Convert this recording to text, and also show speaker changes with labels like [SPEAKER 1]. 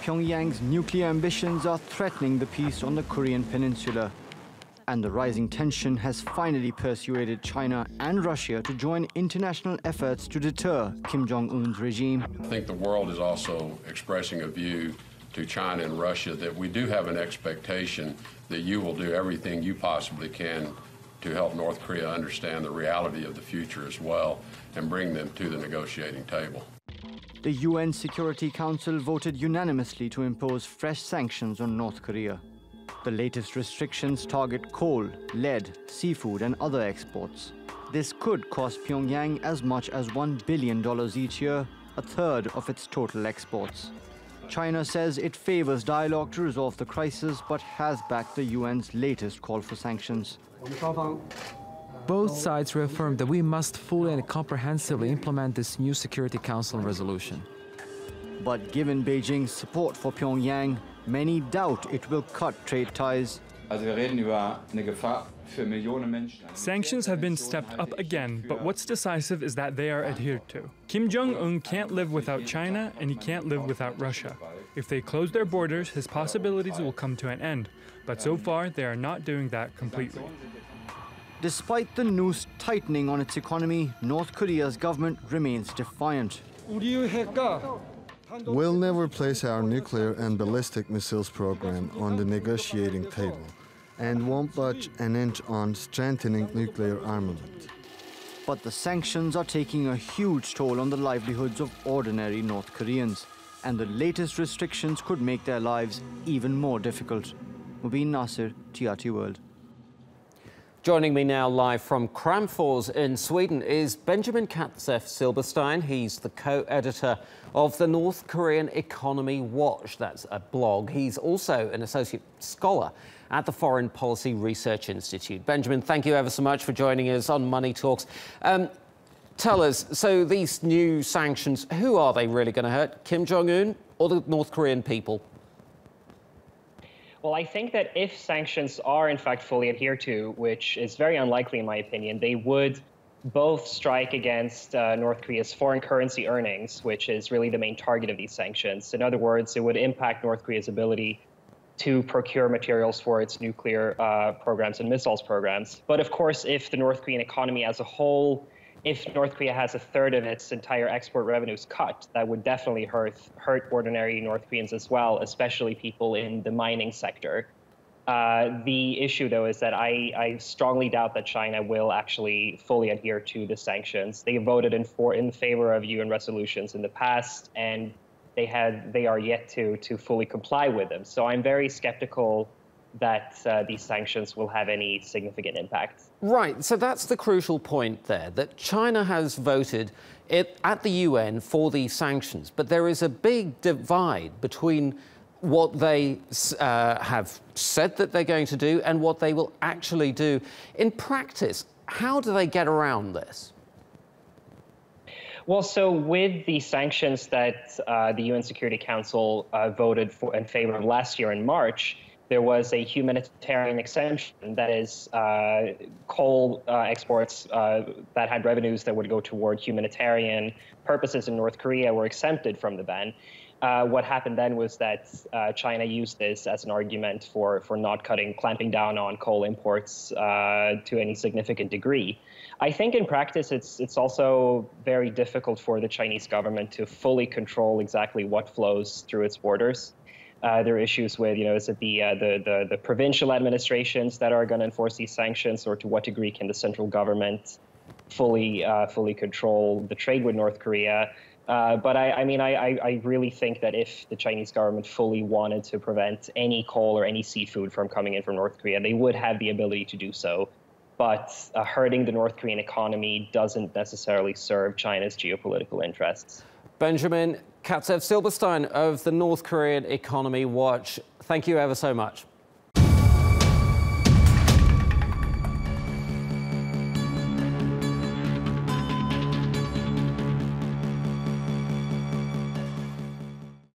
[SPEAKER 1] Pyongyang's nuclear ambitions are threatening the peace on the Korean peninsula. And the rising tension has finally persuaded China and Russia to join international efforts to deter Kim Jong-un's regime.
[SPEAKER 2] I think the world is also expressing a view to China and Russia that we do have an expectation that you will do everything you possibly can to help North Korea understand the reality of the future as well and bring them to the negotiating table.
[SPEAKER 1] The UN Security Council voted unanimously to impose fresh sanctions on North Korea. The latest restrictions target coal, lead, seafood and other exports. This could cost Pyongyang as much as $1 billion each year, a third of its total exports. China says it favors dialogue to resolve the crisis, but has backed the UN's latest call for sanctions.
[SPEAKER 3] Both sides reaffirmed that we must fully and comprehensively implement this new Security Council resolution.
[SPEAKER 1] But given Beijing's support for Pyongyang, many doubt it will cut trade ties.
[SPEAKER 4] Sanctions have been stepped up again, but what's decisive is that they are adhered to. Kim Jong-un can't live without China, and he can't live without Russia. If they close their borders, his possibilities will come to an end. But so far, they are not doing that completely.
[SPEAKER 1] Despite the noose tightening on its economy, North Korea's government remains defiant.
[SPEAKER 5] We'll never place our nuclear and ballistic missiles program on the negotiating table and won't budge an inch on strengthening nuclear armament.
[SPEAKER 1] But the sanctions are taking a huge toll on the livelihoods of ordinary North Koreans, and the latest restrictions could make their lives even more difficult. Mobin Nasir, TRT World.
[SPEAKER 6] Joining me now live from Kramfors in Sweden is Benjamin Katzeff Silberstein. He's the co-editor of the North Korean Economy Watch. That's a blog. He's also an associate scholar at the Foreign Policy Research Institute. Benjamin, thank you ever so much for joining us on Money Talks. Tell us, so these new sanctions, who are they really going to hurt? Kim Jong-un or the North Korean people?
[SPEAKER 7] Well, I think that if sanctions are in fact fully adhered to, which is very unlikely in my opinion, they would both strike against North Korea's foreign currency earnings, which is really the main target of these sanctions. In other words, it would impact North Korea's ability to procure materials for its nuclear programs and missiles programs. But of course, if the North Korean economy as a whole, if North Korea has a third of its entire export revenues cut, that would definitely hurt ordinary North Koreans as well, especially people in the mining sector. The issue, though, is that I strongly doubt that China will actually fully adhere to the sanctions. They voted in favor of UN resolutions in the past, and they are yet to fully comply with them. So I'm very skeptical that these sanctions will have any significant impact.
[SPEAKER 6] Right, so that's the crucial point there, that China has voted at the UN for these sanctions, but there is a big divide between what they have said that they're going to do and what they will actually do. In practice, how do they get around this?
[SPEAKER 7] Well, so with the sanctions that the UN Security Council voted in favor of last year in March, there was a humanitarian exemption, that is, coal exports that had revenues that would go toward humanitarian purposes in North Korea were exempted from the ban. What happened then was that China used this as an argument for not clamping down on coal imports to any significant degree. I think in practice, it's also very difficult for the Chinese government to fully control exactly what flows through its borders. There are issues with, is it the provincial administrations that are going to enforce these sanctions, or to what degree can the central government fully control the trade with North Korea? But I really think that if the Chinese government fully wanted to prevent any coal or any seafood from coming in from North Korea, they would have the ability to do so. But hurting the North Korean economy doesn't necessarily serve China's geopolitical interests.
[SPEAKER 6] Benjamin Katzeff Silberstein of the North Korean Economy Watch, thank you ever so much.